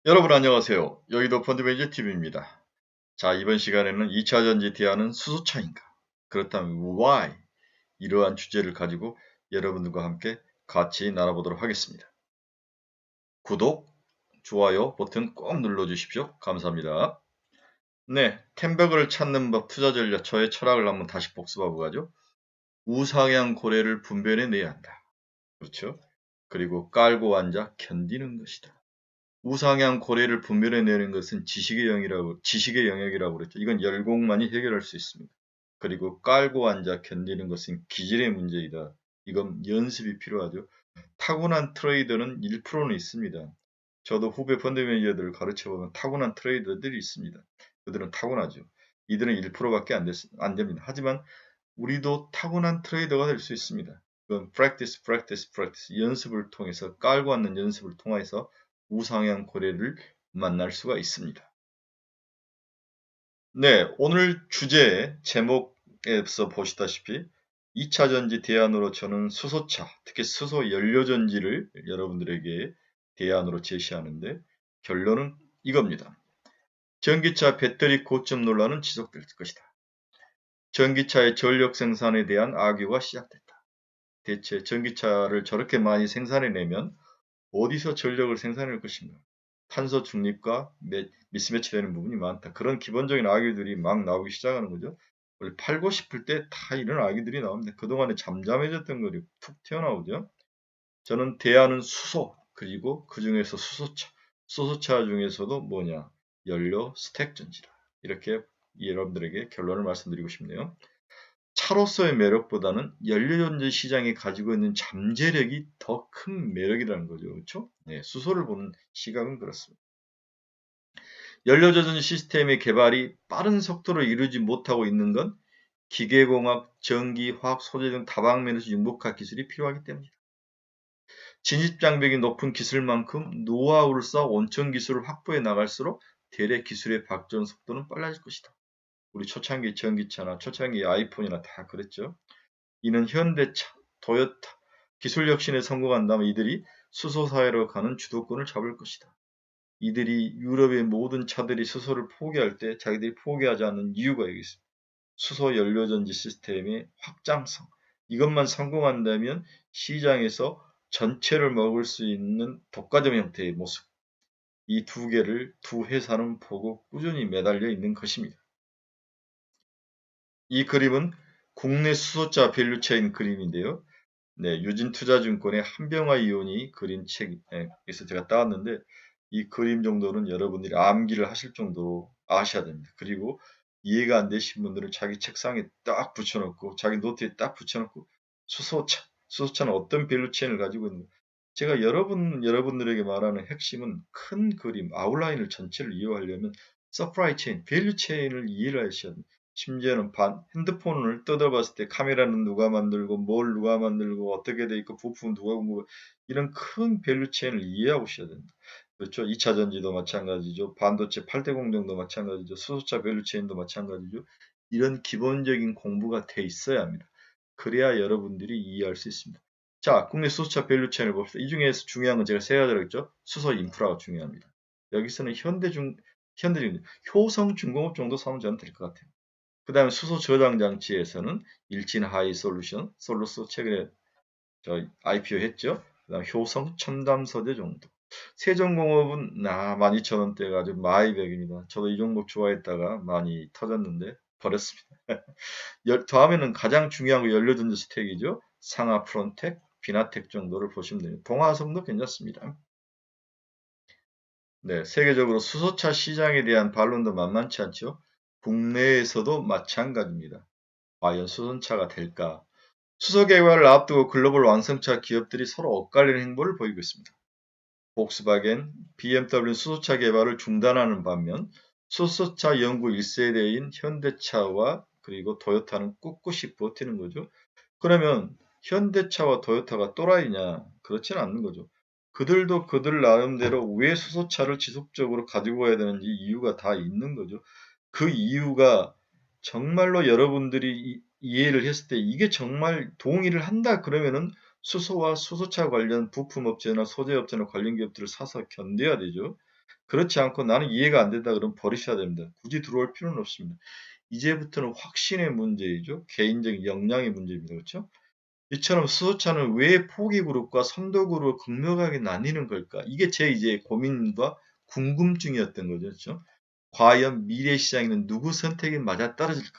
여러분 안녕하세요. 여의도 펀드매니저 TV입니다. 자, 이번 시간에는 2차 전지 대안은 수소차인가? 그렇다면 why? 이러한 주제를 가지고 여러분들과 함께 같이 나눠보도록 하겠습니다. 구독, 좋아요 버튼 꼭 눌러주십시오. 감사합니다. 네, 템버그를 찾는 법, 투자 전략, 저의 철학을 한번 다시 복습하고 가죠. 우상향 고래를 분별해내야 한다. 그렇죠? 그리고 깔고 앉아 견디는 것이다. 우상향 고래를 분별해내는 것은 지식의 영역이라고 그랬죠. 이건 열공만이 해결할 수 있습니다. 그리고 깔고 앉아 견디는 것은 기질의 문제이다. 이건 연습이 필요하죠. 타고난 트레이더는 1%는 있습니다. 저도 후배 펀드 매니저들을 가르쳐보면 타고난 트레이더들이 있습니다. 그들은 타고나죠. 이들은 1%밖에 안 됩니다. 하지만 우리도 타고난 트레이더가 될 수 있습니다. 그건 practice. 연습을 통해서 깔고 앉는 연습을 통해서 우상향 고래를 만날 수가 있습니다. 네, 오늘 주제 제목에서 보시다시피 2차 전지 대안으로 저는 수소차, 특히 수소 연료 전지를 여러분들에게 대안으로 제시하는데 결론은 이겁니다. 전기차 배터리 고점 논란은 지속될 것이다. 전기차의 전력 생산에 대한 악유가 시작됐다. 대체 전기차를 저렇게 많이 생산해내면 어디서 전력을 생산할 것인가? 탄소 중립과 미스매치되는 부분이 많다. 그런 기본적인 악유들이 막 나오기 시작하는 거죠. 원래 팔고 싶을 때 다 이런 악유들이 나옵니다. 그동안에 잠잠해졌던 것이 툭 튀어나오죠. 저는 대안은 수소, 그리고 그 중에서 수소차. 수소차 중에서도 뭐냐? 연료 스택 전지다. 이렇게 여러분들에게 결론을 말씀드리고 싶네요. 차로서의 매력보다는 연료전지 시장이 가지고 있는 잠재력이 더 큰 매력이라는 거죠. 그렇죠? 네, 수소를 보는 시각은 그렇습니다. 연료전지 시스템의 개발이 빠른 속도로 이루지 못하고 있는 건 기계공학, 전기, 화학, 소재 등 다방면에서 융복합 기술이 필요하기 때문이다. 진입장벽이 높은 기술만큼 노하우를 쌓아 원천 기술을 확보해 나갈수록 대래 기술의 발전 속도는 빨라질 것이다. 우리 초창기 전기차나 초창기 아이폰이나 다 그랬죠. 이는 현대차, 토요타, 기술 혁신에 성공한다면 이들이 수소사회로 가는 주도권을 잡을 것이다. 이들이 유럽의 모든 차들이 수소를 포기할 때 자기들이 포기하지 않는 이유가 여기 있습니다. 수소 연료전지 시스템의 확장성. 이것만 성공한다면 시장에서 전체를 먹을 수 있는 독과점 형태의 모습. 이 두 개를 두 회사는 보고 꾸준히 매달려 있는 것입니다. 이 그림은 국내 수소차 밸류체인 그림인데요. 네, 유진투자증권의 한병화 의원이 그린 책에서 제가 따왔는데 이 그림 정도는 여러분들이 암기를 하실 정도로 아셔야 됩니다. 그리고 이해가 안 되신 분들은 자기 책상에 딱 붙여놓고 자기 노트에 딱 붙여놓고 수소차는 어떤 밸류체인을 가지고 있는가. 제가 여러분들에게 말하는 핵심은 큰 그림, 아웃라인을 전체를 이해하려면 서프라이 체인, 밸류체인을 이해를 하셔야 됩니다. 심지어는 핸드폰을 뜯어봤을 때 카메라는 누가 만들고 뭘 누가 만들고 어떻게 돼 있고 부품 누가 공급 이런 큰 밸류체인을 이해하고 있어야 된다. 그렇죠. 2차 전지도 마찬가지죠. 반도체 8대 공정도 마찬가지죠. 수소차 밸류체인도 마찬가지죠. 이런 기본적인 공부가 돼 있어야 합니다. 그래야 여러분들이 이해할 수 있습니다. 자, 국내 수소차 밸류체인을 봅시다. 이 중에서 중요한 건 제가 세 가지라고 했죠. 수소 인프라가 중요합니다. 여기서는 현대중, 효성중공업 정도 사면 저는 될 것 같아요. 그 다음에 수소 저장 장치에서는 일진 하이 솔루션, 솔루스 최근에 IPO 했죠. 그 다음 효성 첨단 소재 정도. 세종공업은 12,000원대가 아주 마이백입니다. 저도 이 종목 좋아했다가 많이 터졌는데 버렸습니다. 다음에는 가장 중요한 거 연료전지 스택이죠. 상하 프론텍, 비나텍 정도를 보시면 됩니다. 동화성도 괜찮습니다. 네, 세계적으로 수소차 시장에 대한 반론도 만만치 않죠. 국내에서도 마찬가지입니다. 과연 수소차가 될까? 수소 개발을 앞두고 글로벌 완성차 기업들이 서로 엇갈리는 행보를 보이고 있습니다. 복스바겐, BMW 수소차 개발을 중단하는 반면 수소차 연구 1세대인 현대차와 그리고 토요타는 꿋꿋이 버티는 거죠. 그러면 현대차와 토요타가 또라이냐? 그렇지는 않는 거죠. 그들도 그들 나름대로 왜 수소차를 지속적으로 가지고 가야 되는지 이유가 다 있는 거죠. 그 이유가 정말로 여러분들이 이해를 했을 때 이게 정말 동의를 한다 그러면은 수소와 수소차 관련 부품업체나 소재업체나 관련 기업들을 사서 견뎌야 되죠. 그렇지 않고 나는 이해가 안 된다 그러면 버리셔야 됩니다. 굳이 들어올 필요는 없습니다. 이제부터는 확신의 문제이죠. 개인적인 역량의 문제입니다. 그렇죠? 이처럼 수소차는 왜 포기 그룹과 선도 그룹을 극명하게 나뉘는 걸까? 이게 제 이제 고민과 궁금증이었던 거죠. 그렇죠? 과연 미래 시장에는 누구 선택이 맞아떨어질까?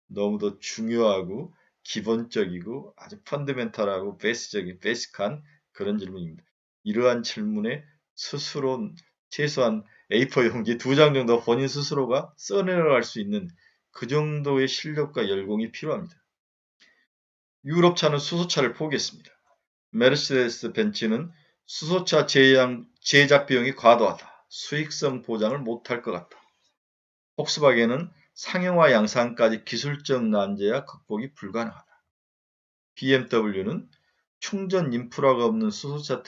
너무도 중요하고 기본적이고 아주 펀드멘탈하고 베이직한 그런 질문입니다. 이러한 질문에 스스로 최소한 A4 용지 2장 정도 본인 스스로가 써내려갈 수 있는 그 정도의 실력과 열공이 필요합니다. 유럽차는 수소차를 포기했습니다. 메르세데스 벤츠는 수소차 제작 비용이 과도하다. 수익성 보장을 못할 것 같다. 폭스바겐은 상용화 양산까지 기술적 난제와 극복이 불가능하다. BMW는 충전 인프라가 없는 수소차는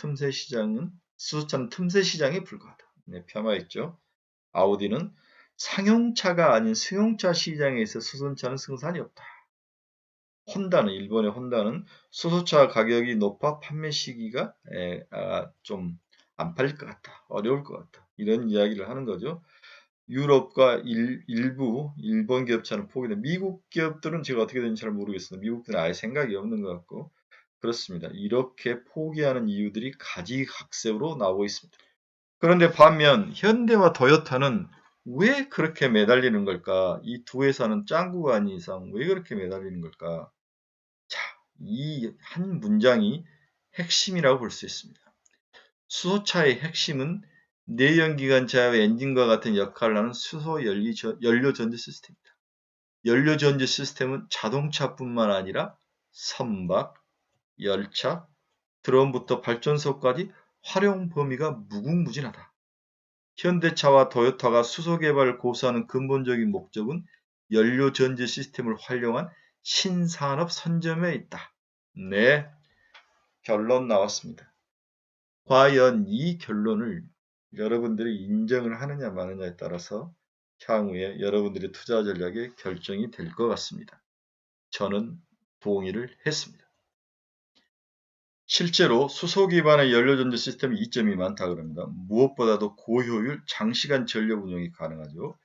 틈새 시장에 불과하다. 네, 폄하했죠. 아우디는 상용차가 아닌 승용차 시장에서 수소차는 승산이 없다. 일본의 혼다는 수소차 가격이 높아 판매 시기가 좀 안 팔릴 것 같다. 어려울 것 같다. 이런 이야기를 하는 거죠. 유럽과 일부 일본 기업차는 포기돼. 미국 기업들은 제가 어떻게 되는지 잘 모르겠습니다. 미국들은 아예 생각이 없는 것 같고 그렇습니다. 이렇게 포기하는 이유들이 가지각색으로 나오고 있습니다. 그런데 반면 현대와 도요타는 왜 그렇게 매달리는 걸까? 이 두 회사는 짱구가 아닌 이상 왜 그렇게 매달리는 걸까? 자, 이 한 문장이 핵심이라고 볼 수 있습니다. 수소차의 핵심은 내연기관차의 엔진과 같은 역할을 하는 수소 연료전지 시스템입니다. 연료전지 시스템은 자동차뿐만 아니라 선박, 열차, 드론부터 발전소까지 활용 범위가 무궁무진하다. 현대차와 도요타가 수소 개발을 고수하는 근본적인 목적은 연료전지 시스템을 활용한 신산업 선점에 있다. 네, 결론 나왔습니다. 과연 이 결론을 여러분들이 인정을 하느냐 마느냐에 따라서 향후에 여러분들의 투자 전략의 결정이 될 것 같습니다. 저는 동의를 했습니다. 실제로 수소 기반의 연료전지 시스템의 이점이 많다 그럽니다. 무엇보다도 고효율, 장시간 전력 운영이 가능하죠.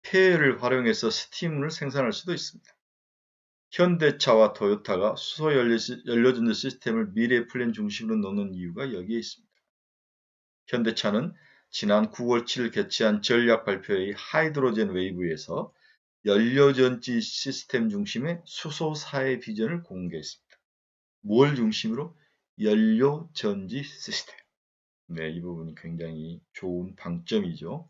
폐열을 활용해서 스팀을 생산할 수도 있습니다. 현대차와 토요타가 수소 연료전지 시스템을 미래 플랜 중심으로 놓는 이유가 여기에 있습니다. 현대차는 지난 9월 7일 개최한 전략 발표회의 하이드로젠 웨이브에서 연료전지 시스템 중심의 수소사의 비전을 공개했습니다. 뭘 중심으로? 연료전지 시스템. 네, 이 부분이 굉장히 좋은 방점이죠.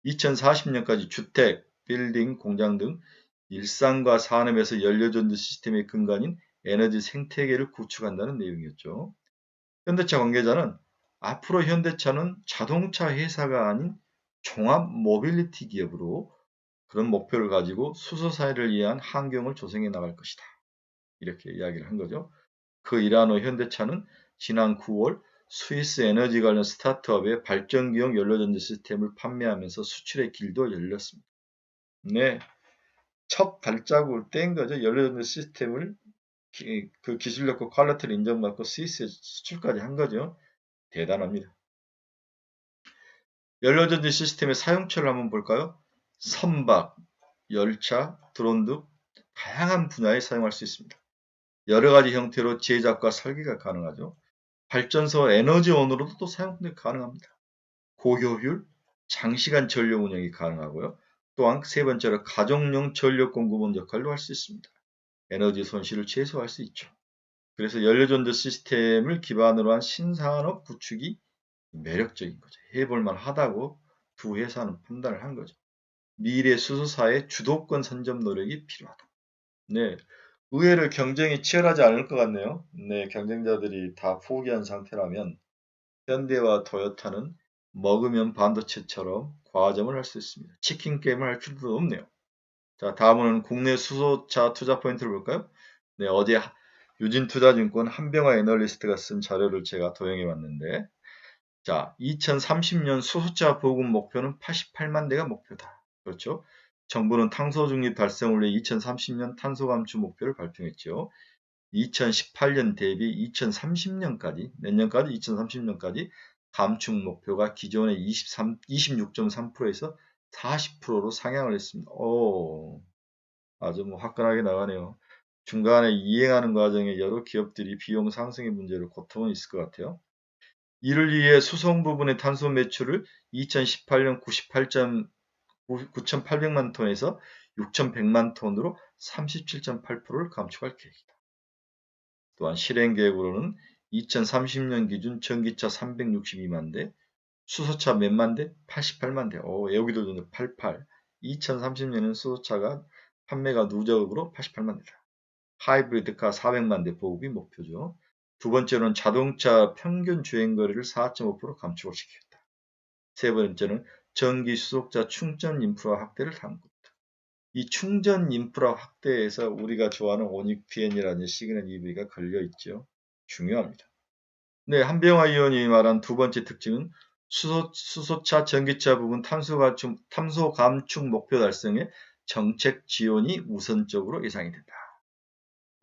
2040년까지 주택, 빌딩, 공장 등 일상과 산업에서 연료전지 시스템의 근간인 에너지 생태계를 구축한다는 내용이었죠. 현대차 관계자는 앞으로 현대차는 자동차 회사가 아닌 종합 모빌리티 기업으로 그런 목표를 가지고 수소 사회를 위한 환경을 조성해 나갈 것이다. 이렇게 이야기를 한 거죠. 그 일환으로 현대차는 지난 9월 스위스 에너지 관련 스타트업의 발전기용 연료전지 시스템을 판매하면서 수출의 길도 열렸습니다. 네, 첫 발자국을 뗀 거죠. 연료전지 시스템을 그 기술력과 퀄리티를 인정받고 스위스에 수출까지 한 거죠. 대단합니다. 연료전지 시스템의 사용처를 한번 볼까요? 선박, 열차, 드론 등 다양한 분야에 사용할 수 있습니다. 여러 가지 형태로 제작과 설계가 가능하죠. 발전소 에너지원으로도 또 사용 가능합니다. 고효율, 장시간 전력 운영이 가능하고요. 또한 세 번째로 가정용 전력 공급원 역할도 할 수 있습니다. 에너지 손실을 최소화할 수 있죠. 그래서 연료전지 시스템을 기반으로 한 신산업 구축이 매력적인 거죠. 해볼만 하다고 두 회사는 판단을 한 거죠. 미래 수소사의 주도권 선점 노력이 필요하다. 네, 의외로 경쟁이 치열하지 않을 것 같네요. 네, 경쟁자들이 다 포기한 상태라면 현대와 토요타는 먹으면 반도체처럼 과점을 할 수 있습니다. 치킨 게임을 할 필요도 없네요. 자, 다음은 국내 수소차 투자 포인트를 볼까요? 네, 어제 유진투자증권 한병화 애널리스트가 쓴 자료를 제가 도용해 왔는데, 자, 2030년 수소차 보급 목표는 88만 대가 목표다. 그렇죠? 정부는 탄소 중립 달성을 위해 2030년 탄소 감축 목표를 발표했죠. 2018년 대비 2030년까지, 몇 년까지? 2030년까지 감축 목표가 기존의 26.3%에서 40%로 상향을 했습니다. 아주 화끈하게 나가네요. 중간에 이행하는 과정에 여러 기업들이 비용 상승의 문제로 고통은 있을 것 같아요. 이를 위해 수송 부분의 탄소 매출을 2018년 9,800만 톤에서 6,100만 톤으로 37.8%를 감축할 계획이다. 또한 실행 계획으로는 2030년 기준 전기차 362만 대, 수소차 몇만 대? 88만 대. 여기도 좀 88. 2030년에는 수소차가 판매가 누적으로 88만 대다. 하이브리드카 400만 대 보급이 목표죠. 두 번째로는 자동차 평균 주행거리를 4.5% 감축을 시키겠다. 세 번째는 전기 수소차 충전 인프라 확대를 당국다. 이 충전 인프라 확대에서 우리가 좋아하는 오닉PN이라는 시그널 EV가 걸려 있죠. 중요합니다. 네, 한병화 의원이 말한 두 번째 특징은 수소차, 전기차 부분 탄소 감축 목표 달성에 정책 지원이 우선적으로 예상이 된다.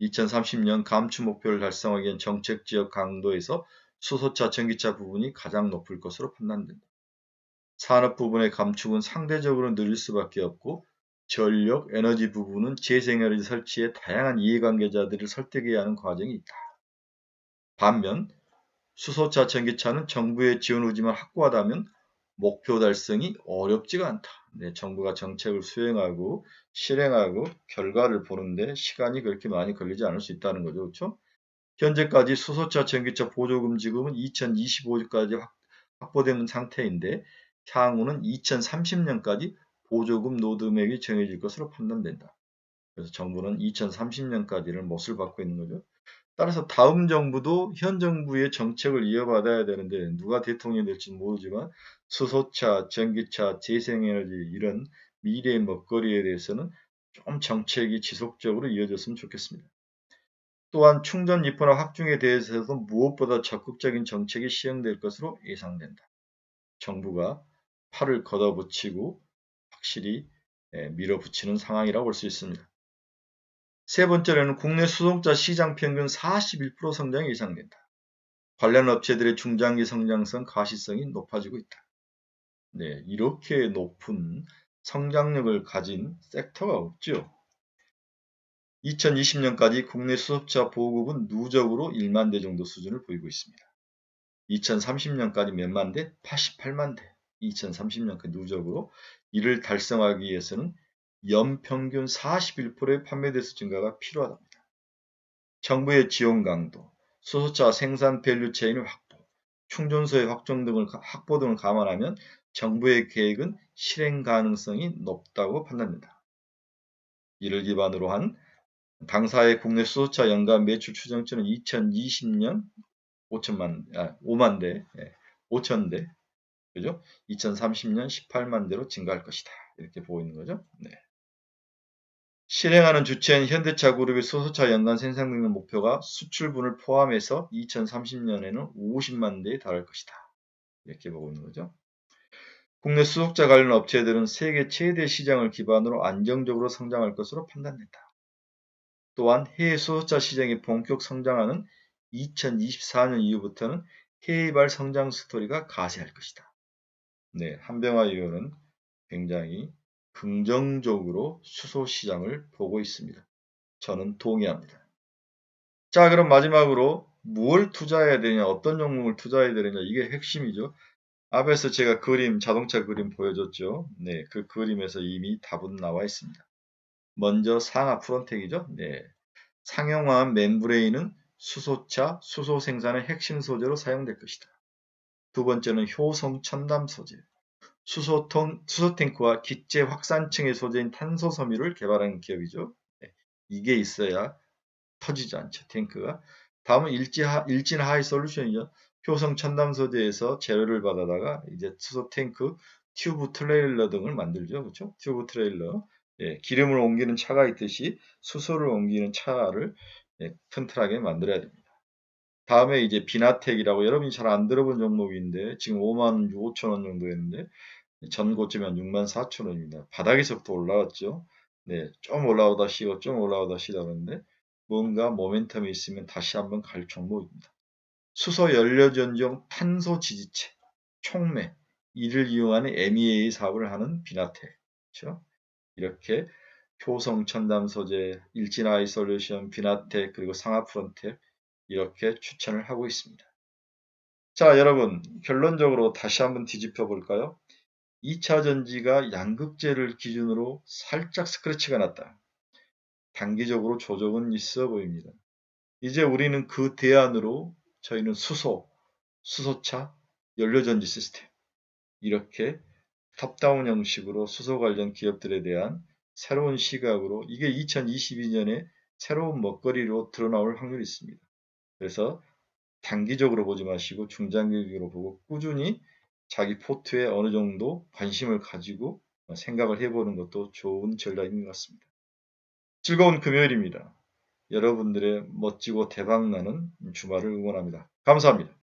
2030년 감축 목표를 달성하기 위한 정책 지역 강도에서 수소차, 전기차 부분이 가장 높을 것으로 판단된다. 산업 부분의 감축은 상대적으로 느릴 수밖에 없고 전력, 에너지 부분은 재생에너지 설치에 다양한 이해관계자들을 설득해야 하는 과정이 있다. 반면 수소차, 전기차는 정부의 지원 의지만 확고하다면 목표 달성이 어렵지가 않다. 네, 정부가 정책을 수행하고 실행하고 결과를 보는데 시간이 그렇게 많이 걸리지 않을 수 있다는 거죠. 그렇죠? 현재까지 수소차, 전기차 보조금 지급은 2025년까지 확보된 상태인데 향후는 2030년까지 보조금 노드맥이 정해질 것으로 판단된다. 그래서 정부는 2030년까지를 못을 받고 있는 거죠. 따라서 다음 정부도 현 정부의 정책을 이어받아야 되는데 누가 대통령이 될지는 모르지만 수소차, 전기차, 재생에너지 이런 미래의 먹거리에 대해서는 좀 정책이 지속적으로 이어졌으면 좋겠습니다. 또한 충전 인프라 확충에 대해서도 무엇보다 적극적인 정책이 시행될 것으로 예상된다. 정부가 팔을 걷어붙이고 확실히 밀어붙이는 상황이라고 볼 수 있습니다. 세 번째로는 국내 수송차 시장 평균 41% 성장이 예상된다. 관련 업체들의 중장기 성장성, 가시성이 높아지고 있다. 네, 이렇게 높은 성장력을 가진 섹터가 없죠. 2020년까지 국내 수소차 보급은 누적으로 1만 대 정도 수준을 보이고 있습니다. 2030년까지 몇만 대? 88만 대. 2030년까지 누적으로 이를 달성하기 위해서는 연평균 41%의 판매 대수 증가가 필요하답니다. 정부의 지원 강도, 수소차 생산 밸류 체인의 확보, 충전소의 확보 등을 감안하면 정부의 계획은 실행 가능성이 높다고 판단된다. 이를 기반으로 한 당사의 국내 수소차 연간 매출 추정치는 2020년 5만 대, 5천 대, 그죠? 2030년 18만 대로 증가할 것이다. 이렇게 보고 있는 거죠. 네. 실행하는 주체인 현대차 그룹의 수소차 연간 생산 능력 목표가 수출분을 포함해서 2030년에는 50만 대에 달할 것이다. 이렇게 보고 있는 거죠. 국내 수소차 관련 업체들은 세계 최대 시장을 기반으로 안정적으로 성장할 것으로 판단된다. 또한 해외 수소차 시장이 본격 성장하는 2024년 이후부터는 해외발 성장 스토리가 가세할 것이다. 네, 한병화 의원은 굉장히 긍정적으로 수소 시장을 보고 있습니다. 저는 동의합니다. 자, 그럼 마지막으로 무엇을 투자해야 되냐, 어떤 종목을 투자해야 되느냐, 이게 핵심이죠. 앞에서 제가 자동차 그림 보여줬죠. 네, 그 그림에서 이미 답은 나와 있습니다. 먼저 상하 프론텍이죠. 네, 상용화한 멤브레인은 수소차, 수소 생산의 핵심 소재로 사용될 것이다. 두 번째는 효성 첨단 소재. 수소탱크와 기체 확산층의 소재인 탄소 섬유를 개발한 기업이죠. 네, 이게 있어야 터지지 않죠, 탱크가. 다음은 일진 하이 솔루션이죠. 효성 첨단 소재에서 재료를 받아다가 이제 수소탱크, 튜브 트레일러 등을 만들죠. 그렇죠? 튜브 트레일러. 예, 기름을 옮기는 차가 있듯이 수소를 옮기는 차를 튼튼하게 만들어야 됩니다. 다음에 이제 비나텍이라고 여러분이 잘 안 들어본 종목인데 지금 5만 5천 원 정도 했는데 전고점이 한 6만 4천 원입니다. 바닥에서부터 올라왔죠. 네, 좀 올라오다 쉬고 좀 올라오다 쉬다 그러는데 뭔가 모멘텀이 있으면 다시 한번 갈 종목입니다. 수소 연료 전용 탄소 지지체. 촉매, 이를 이용하는 MEA 사업을 하는 비나텍, 그렇죠? 이렇게 효성 첨단 소재, 일진 아이솔루션, 비나텍, 그리고 상하프론텍 이렇게 추천을 하고 있습니다. 자, 여러분, 결론적으로 다시 한번 뒤집혀 볼까요? 2차 전지가 양극재를 기준으로 살짝 스크래치가 났다. 단기적으로 조정은 있어 보입니다. 이제 우리는 그 대안으로 저희는 수소차, 연료전지 시스템 이렇게 탑다운 형식으로 수소 관련 기업들에 대한 새로운 시각으로 이게 2022년에 새로운 먹거리로 드러나올 확률이 있습니다. 그래서 단기적으로 보지 마시고 중장기적으로 보고 꾸준히 자기 포트에 어느 정도 관심을 가지고 생각을 해보는 것도 좋은 전략인 것 같습니다. 즐거운 금요일입니다. 여러분들의 멋지고 대박나는 주말을 응원합니다. 감사합니다.